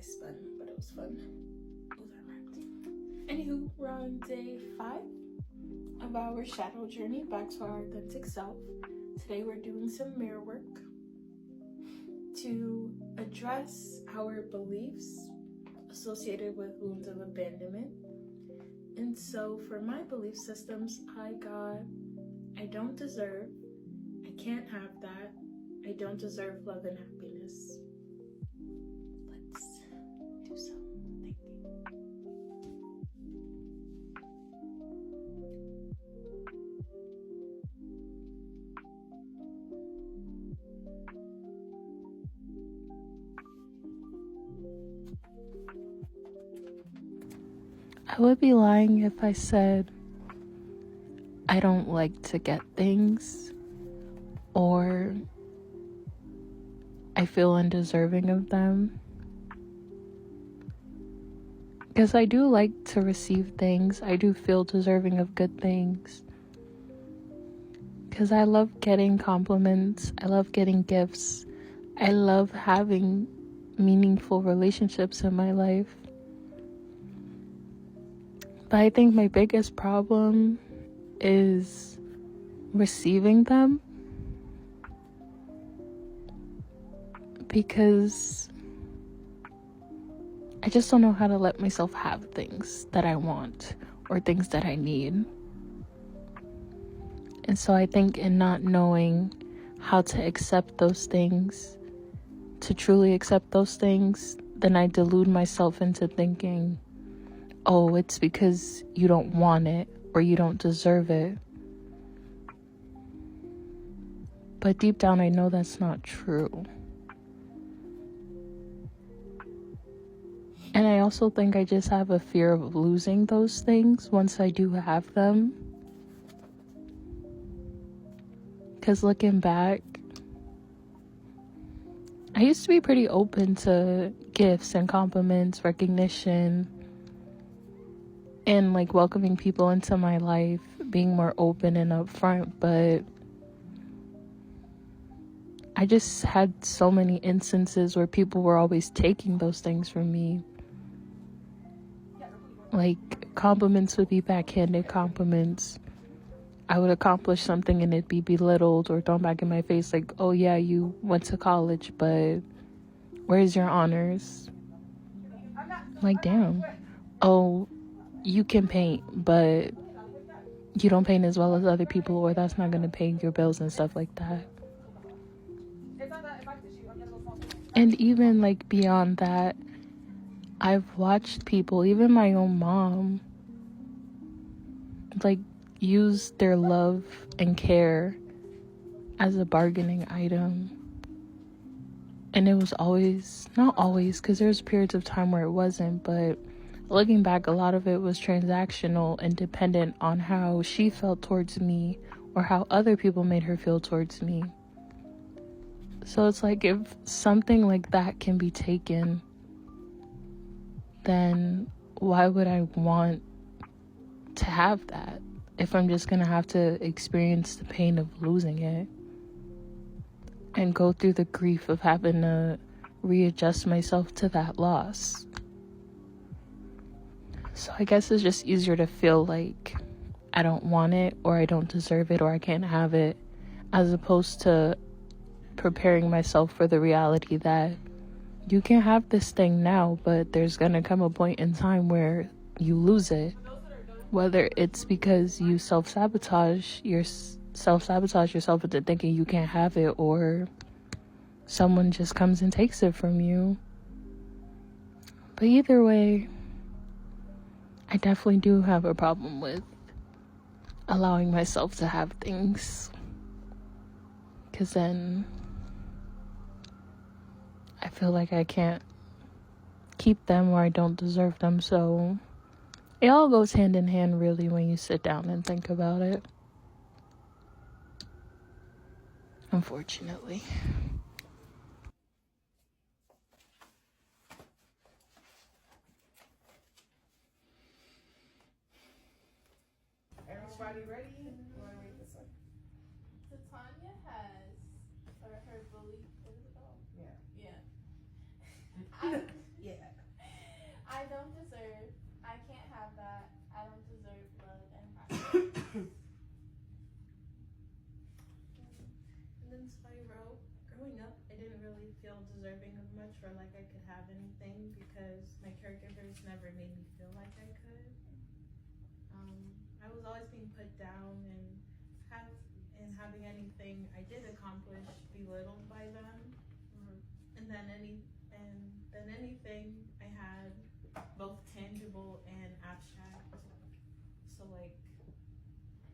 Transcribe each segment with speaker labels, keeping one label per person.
Speaker 1: my spun, but it was fun. Those are wrapped. Anywho, we're on day 5 of our shadow journey back to our authentic self. Today we're doing some mirror work to address our beliefs associated with wounds of abandonment. And so for my belief systems, I got, I don't deserve, I can't have that, I don't deserve love and happiness. Let's do some thinking. I would be lying if I said I don't like to get things or I feel undeserving of them. Because I do like to receive things. I do feel deserving of good things. Because I love getting compliments. I love getting gifts. I love having meaningful relationships in my life. But I think my biggest problem is receiving them. Because I just don't know how to let myself have things that I want or things that I need. And so I think in not knowing how to accept those things, to truly accept those things, then I delude myself into thinking, oh, it's because you don't want it or you don't deserve it. But deep down, I know that's not true. And I also think I just have a fear of losing those things once I do have them. Because looking back, I used to be pretty open to gifts and compliments, recognition, and like welcoming people into my life, being more open and upfront. But I just had so many instances where people were always taking those things from me. Like, compliments would be backhanded compliments. I would accomplish something and it'd be belittled or thrown back in my face like, oh yeah, you went to college, but where's your honors? Like, damn. Oh, you can paint, but you don't paint as well as other people, or that's not going to pay your bills and stuff like that. And even like beyond that, I've watched people, even my own mom, like use their love and care as a bargaining item. And it was always, not always, because there's periods of time where it wasn't, but looking back, a lot of it was transactional and dependent on how she felt towards me or how other people made her feel towards me. So it's like, if something like that can be taken, then why would I want to have that if I'm just gonna have to experience the pain of losing it and go through the grief of having to readjust myself to that loss? So I guess it's just easier to feel like I don't want it or I don't deserve it or I can't have it, as opposed to preparing myself for the reality that you can have this thing now, but there's gonna come a point in time where you lose it. Whether it's because you self-sabotage yourself into thinking you can't have it, or someone just comes and takes it from you. But either way, I definitely do have a problem with allowing myself to have things. Because then I feel like I can't keep them or I don't deserve them. So it all goes hand in hand, really, when you sit down and think about it. Unfortunately.
Speaker 2: Everybody ready? You want to read this one?
Speaker 3: So Tanya has, or her belief, what is it called?
Speaker 2: Yeah.
Speaker 3: Yeah.
Speaker 2: Yeah.
Speaker 3: I can't have that. I don't deserve love and happiness.
Speaker 2: And then so I wrote, growing up, I didn't really feel deserving of much or like I could have anything because my caregivers never made me feel like I could. I was always being put down and having anything I did accomplish belittled by them. And then anything I had, both tangible and abstract. So like,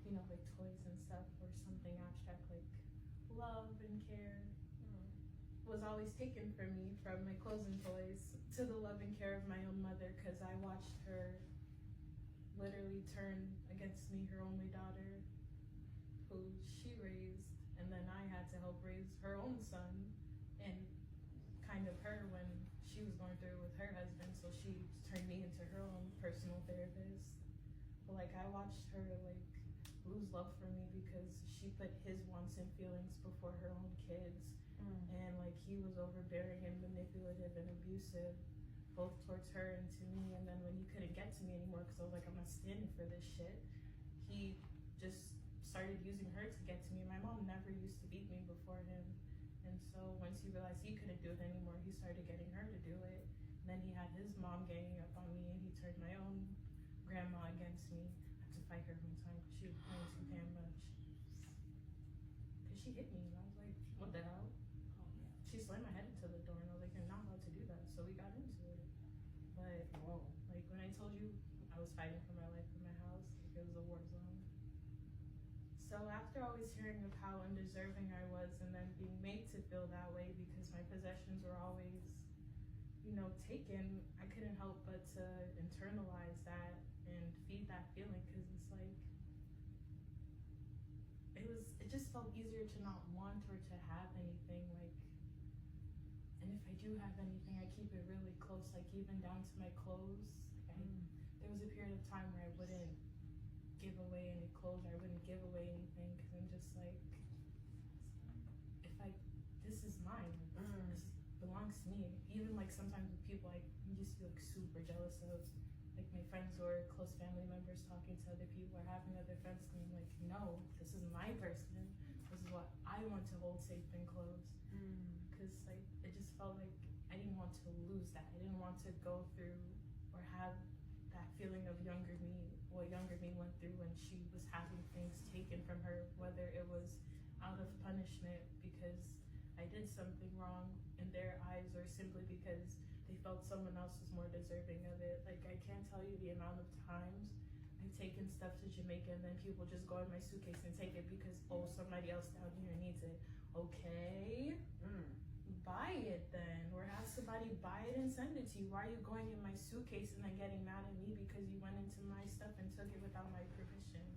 Speaker 2: you know, like toys and stuff or something abstract like love and care was always taken from me, from my clothes and toys to the love and care of my own mother, because I watched her literally turn against me, her only daughter, who she raised, and then I had to help raise her own son and kind of her when she was going through it with her husband, so she turned me into her own personal therapist. But like I watched her like lose love for me because she put his wants and feelings before her own kids. And like he was overbearing and manipulative and abusive both towards her and to me. And then when he couldn't get to me anymore because I was like, I'm not standing for this shit, he just started using her to get to me. My mom never used to beat me before him, and so once he realized he couldn't do it anymore, he started getting her to do it. And then he had his mom ganging up on me, and he turned my own grandma against me. I had to fight her one time because she was playing too damn much. Because she hit me, and I was like, what the hell? She slammed my head into the door, and I was like, you're not allowed to do that. So we got into it. But whoa, like when I told you I was fighting for my life in my house, like it was a war zone. So after always hearing of how undeserving I was and then being made to feel that way because my possessions were always, you know, taken, I couldn't help but to internalize that and feed that feeling, because it's like, it just felt easier to not want or to have anything, like, and if I do have anything, I keep it really close, like even down to my clothes. Like there was a period of time where I wouldn't give away any clothes, or I wouldn't give away anything, because I'm just like, this is mine, this belongs to me. Even like sometimes with people, I used to be like super jealous of like my friends or close family members talking to other people or having other friends, and I'm like, no, this is my person, this is what I want to hold safe and close. Because like it just felt like I didn't want to lose that. I didn't want to go through or have that feeling of what younger me went through when she was having things taken from her, whether it was out of punishment because I did something wrong in their eyes, or simply because they felt someone else was more deserving of it. Like I can't tell you the amount of times I've taken stuff to Jamaica and then people just go in my suitcase and take it because, oh, somebody else down here needs it. Okay, buy it then, or have somebody buy it and send it to you. Why are you going in my suitcase and then getting mad at me because you went into my stuff and took it without my permissions?